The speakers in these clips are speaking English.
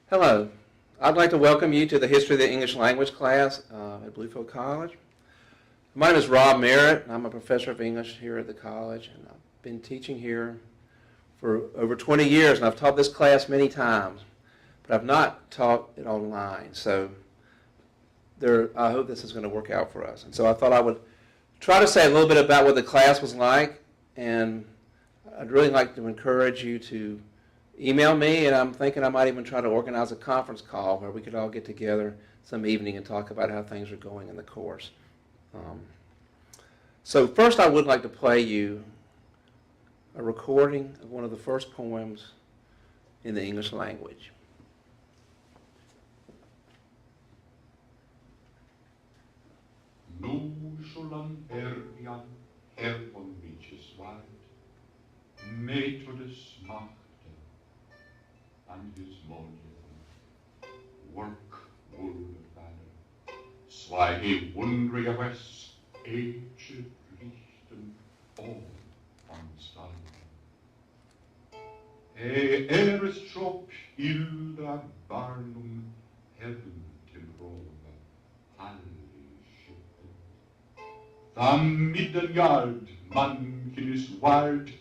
Hello. I'd like to welcome you to the History of the English Language class at Bluefield College. My name is Rob Merritt, and I'm a professor of English here at the college, and I've been teaching here for over 20 years, and I've taught this class many times, but I've not taught it online, so I hope this is going to work out for us. And so I thought I would try to say a little bit about what the class was like, and I'd really like to encourage you to email me, and I'm thinking I might even try to organize a conference call where we could all get together some evening and talk about how things are going in the course. So first I would like to play you a recording of one of the first poems in the English language. Nu solan Erbian, Herr von Witcheswald, Methodus machte an his Monium, work wool banner, Zwei wundrige West, aged richten all anstalten. Eres trop ilda barnum heaven till Roma, halli shippen. Tham middenjard, mankinis ward,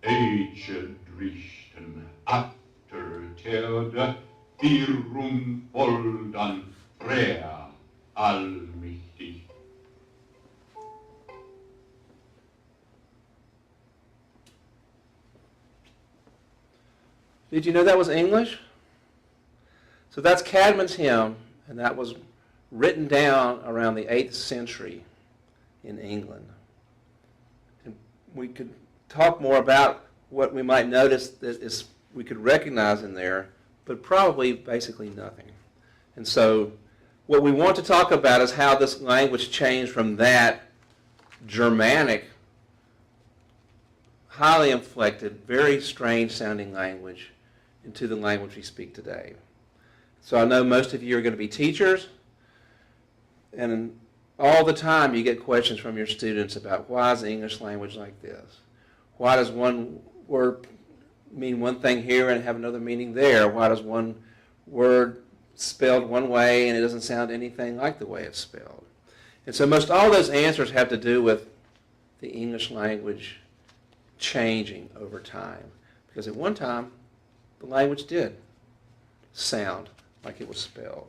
aged richten after terde, Virum voldan rea allmächtig. Did you know that was English? So that's Caedmon's hymn, and that was written down around the 8th century in England. And we could talk more about what we might notice that we could recognize in there, but probably basically nothing. And so what we want to talk about is how this language changed from that Germanic, highly inflected, very strange sounding language into the language we speak today. So I know most of you are going to be teachers, and all the time you get questions from your students about why is the English language like this? Why does one word mean one thing here and have another meaning there? Why does one word spelled one way and it doesn't sound anything like the way it's spelled? And so most all those answers have to do with the English language changing over time. Because at one time, the language did sound like it was spelled.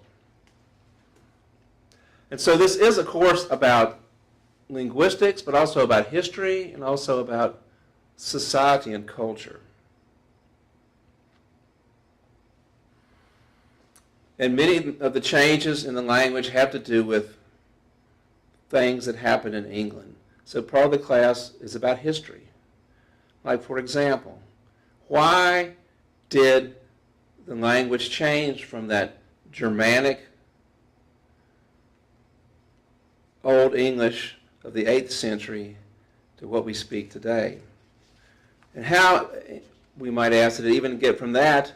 And so this is a course about linguistics, but also about history and also about society and culture. And many of the changes in the language have to do with things that happened in England. So part of the class is about history. Like, for example, why did the language change from that Germanic Old English of the 8th century to what we speak today? And how, we might ask, did it even get from that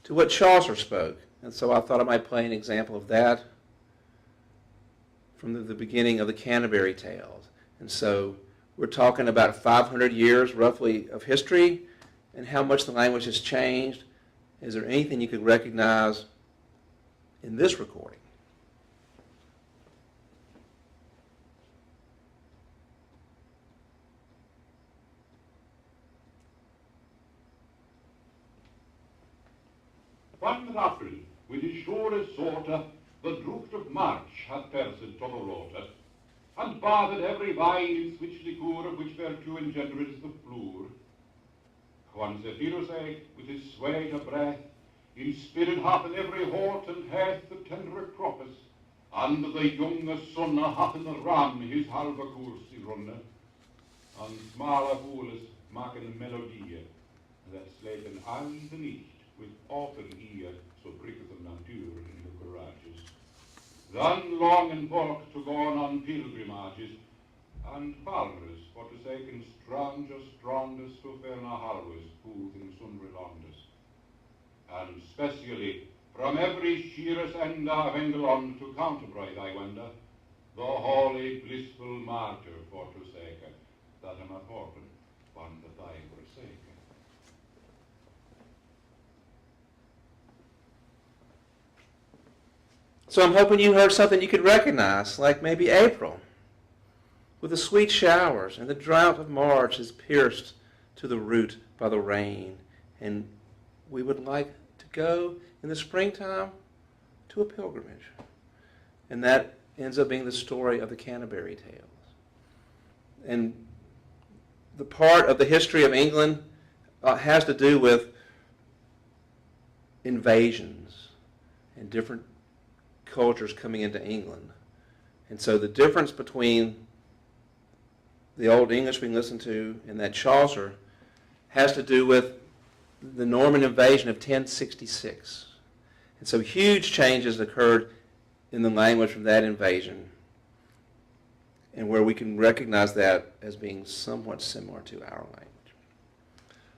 to what Chaucer spoke? And so I thought I might play an example of that from the beginning of the Canterbury Tales. And so we're talking about 500 years, roughly, of history and how much the language has changed. Is there anything you could recognize in this recording? One Raffel, with his shore sorter, the drucht of March had perced to the rotor, and bathed every vine in switch liquor, which thereto engendered the floor. Quan Zephyrus egg, with his sway of breath, inspired hath in every hort and heath the tender croppus, and the younge sonne hath in the ram his halve course I runne, and smaller fools maken melodie, that slepen all the nicht with often ear, so bricketh the nature in the garages. Then long and folk to go on pilgrimages, and farmers for to saken strongest to ferna harvest, who in sundry londes. And specially from every sheerest end of England to Canterbury I wender, the holy blissful martyr for to sake, that am a portion, one that I forsake. So I'm hoping you heard something you could recognize, like maybe April, with the sweet showers, and the drought of March is pierced to the root by the rain. And we would like to go in the springtime to a pilgrimage. And that ends up being the story of the Canterbury Tales. And the part of the history of England has to do with invasions and different cultures coming into England. And so the difference between the Old English we listen to and that Chaucer has to do with the Norman invasion of 1066. And so huge changes occurred in the language from that invasion, and where we can recognize that as being somewhat similar to our language.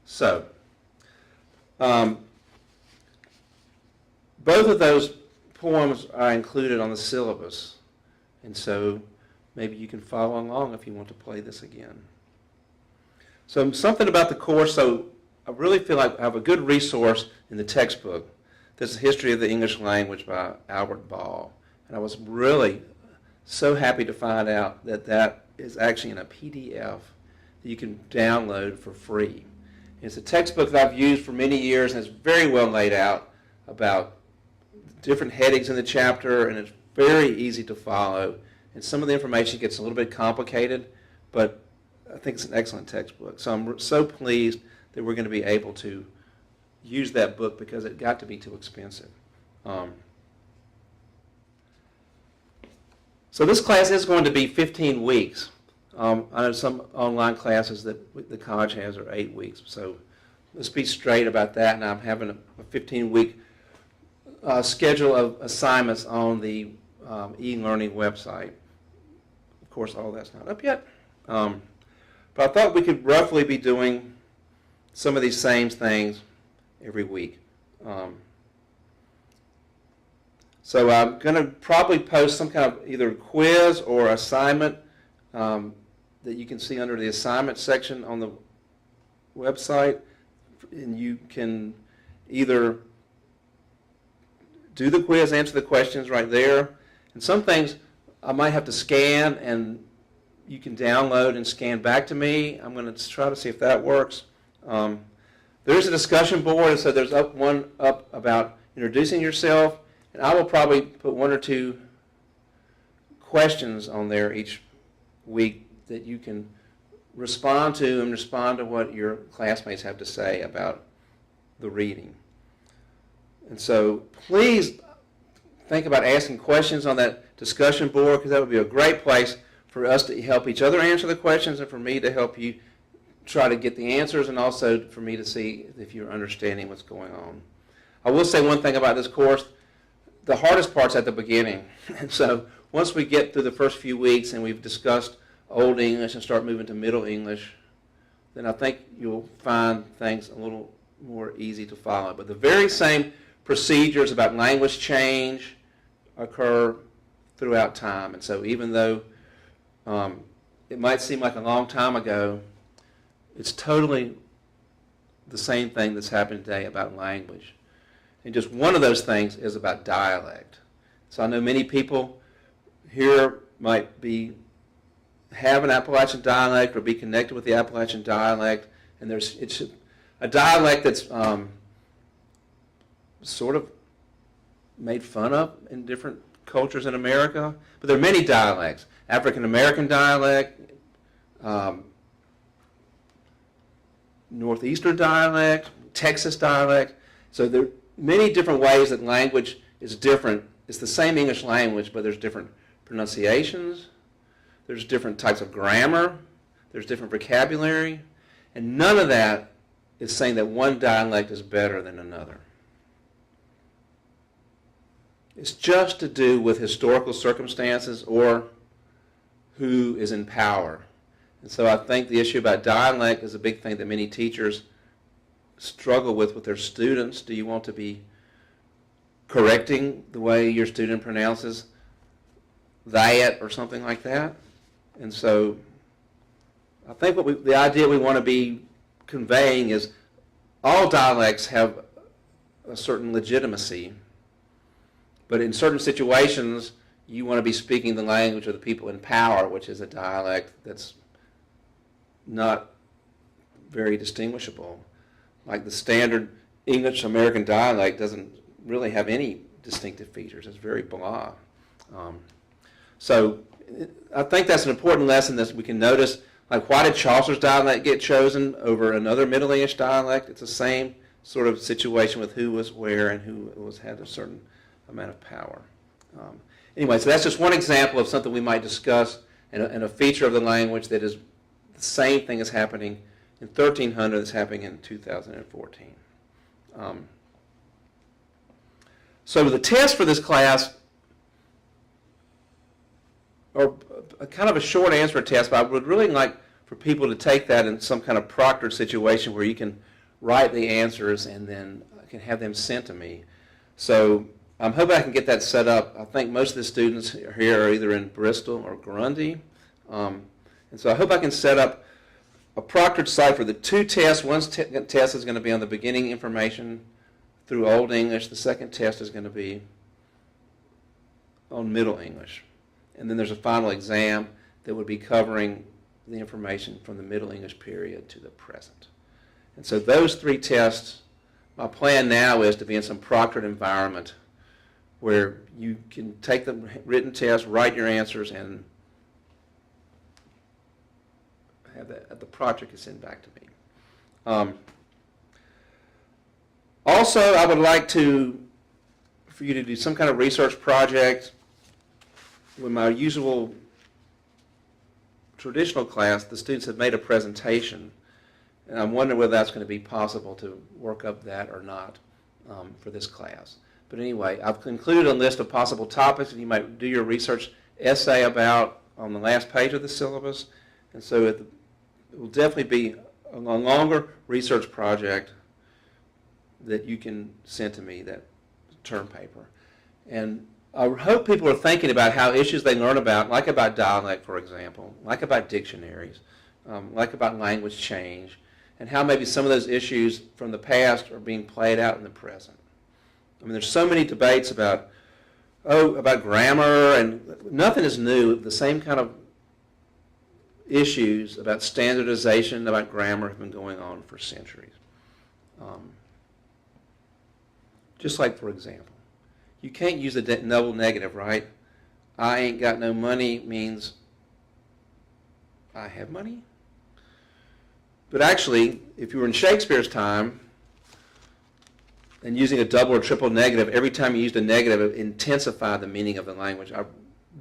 So, both of those poems are included on the syllabus, and so maybe you can follow along if you want to play this again. So something about the course, so I really feel like I have a good resource in the textbook. This is History of the English Language by Albert Ball. And I was really so happy to find out that that is actually in a PDF that you can download for free. And it's a textbook that I've used for many years, and it's very well laid out about different headings in the chapter, and it's very easy to follow. And some of the information gets a little bit complicated, but I think it's an excellent textbook. So I'm so pleased that we're going to be able to use that book because it got to be too expensive. So this class is going to be 15 weeks. I know some online classes that the college has are 8 weeks. So let's be straight about that. And I'm having a 15-week schedule of assignments on the e-learning website. Of course, all that's not up yet. But I thought we could roughly be doing some of these same things every week. So I'm going to probably post some kind of either quiz or assignment that you can see under the assignment section on the website. And you can either do the quiz, answer the questions right there. And some things I might have to scan, and you can download and scan back to me. I'm going to try to see if that works. There's a discussion board, and so there's one up about introducing yourself. And I will probably put 1 or 2 questions on there each week that you can respond to and respond to what your classmates have to say about the reading. And so please think about asking questions on that discussion board, because that would be a great place for us to help each other answer the questions and for me to help you try to get the answers, and also for me to see if you're understanding what's going on. I will say one thing about this course. The hardest part's at the beginning. And so once we get through the first few weeks and we've discussed Old English and start moving to Middle English, then I think you'll find things a little more easy to follow. But the very same procedures about language change occur throughout time. And so even though it might seem like a long time ago, it's totally the same thing that's happening today about language. And just one of those things is about dialect. So I know many people here might have an Appalachian dialect or be connected with the Appalachian dialect, and it's a dialect that's sort of made fun of in different cultures in America. But there are many dialects: African American dialect, Northeastern dialect, Texas dialect. So there are many different ways that language is different. It's the same English language, but there's different pronunciations, there's different types of grammar, there's different vocabulary, and none of that is saying that one dialect is better than another. It's just to do with historical circumstances or who is in power. And so I think the issue about dialect is a big thing that many teachers struggle with their students. Do you want to be correcting the way your student pronounces that or something like that? And so I think the idea we want to be conveying is all dialects have a certain legitimacy, But in certain situations, you want to be speaking the language of the people in power, which is a dialect that's not very distinguishable. Like the standard English American dialect doesn't really have any distinctive features. It's very blah. So I think that's an important lesson that we can notice. Like, why did Chaucer's dialect get chosen over another Middle English dialect? It's the same sort of situation with who was where and who had a certain amount of power. Anyway, so that's just one example of something we might discuss and a feature of the language that is the same thing is happening in 1300 that's happening in 2014. So the test for this class, or a kind of a short answer test, but I would really like for people to take that in some kind of proctored situation where you can write the answers and then I can have them sent to me. So I'm hoping I can get that set up. I think most of the students here are either in Bristol or Grundy. And so I hope I can set up a proctored site for the two tests. One test is going to be on the beginning information through Old English. The second test is going to be on Middle English. And then there's a final exam that would be covering the information from the Middle English period to the present. And so those three tests, my plan now is to be in some proctored environment where you can take the written test, write your answers, and have the proctor can send back to me. Also, I would like for you to do some kind of research project. With my usual traditional class, the students have made a presentation, and I'm wondering whether that's going to be possible to work up that or not for this class. But anyway, I've included a list of possible topics that you might do your research essay about on the last page of the syllabus, and so it will definitely be a longer research project that you can send to me, that term paper. And I hope people are thinking about how issues they learn about, like about dialect, for example, like about dictionaries, like about language change, and how maybe some of those issues from the past are being played out in the present. I mean, there's so many debates about grammar, and nothing is new. The same kind of issues about standardization, about grammar have been going on for centuries. Just like, for example, you can't use a double negative, right? I ain't got no money means I have money. But actually, if you were in Shakespeare's time and using a double or triple negative, every time you used a negative, it intensified the meaning of the language. I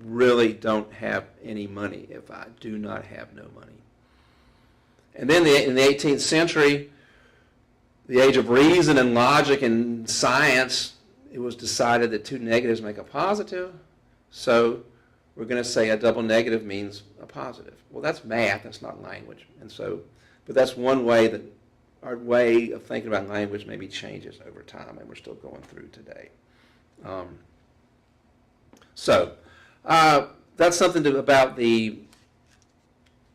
really don't have any money if I do not have no money. And then in the 18th century, the age of reason and logic and science, it was decided that two negatives make a positive, so we're going to say a double negative means a positive. Well, that's math, that's not language. And so, but that's one way that our way of thinking about language maybe changes over time, and we're still going through today. That's something about the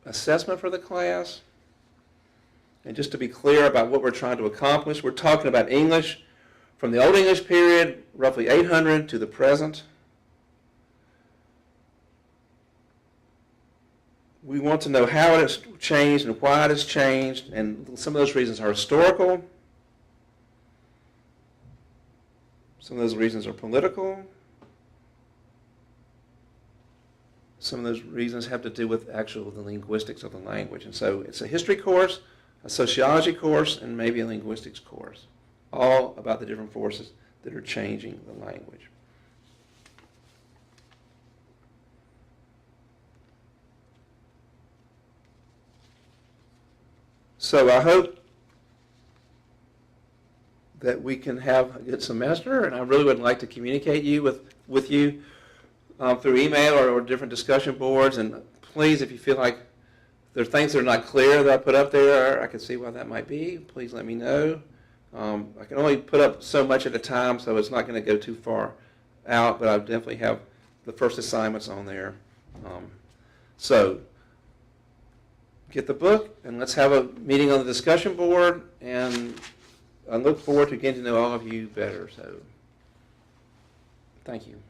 assessment for the class. And just to be clear about what we're trying to accomplish, we're talking about English from the Old English period, roughly 800, to the present. We want to know how it has changed and why it has changed, and some of those reasons are historical. Some of those reasons are political. Some of those reasons have to do with the linguistics of the language. And so it's a history course, a sociology course, and maybe a linguistics course, all about the different forces that are changing the language. So I hope that we can have a good semester, and I really would like to communicate with you through email or different discussion boards. And please, if you feel like there are things that are not clear that I put up there, I can see why that might be, please let me know. I can only put up so much at a time, so it's not going to go too far out, but I definitely have the first assignments on there. So get the book, and let's have a meeting on the discussion board, and I look forward to getting to know all of you better. So Thank you.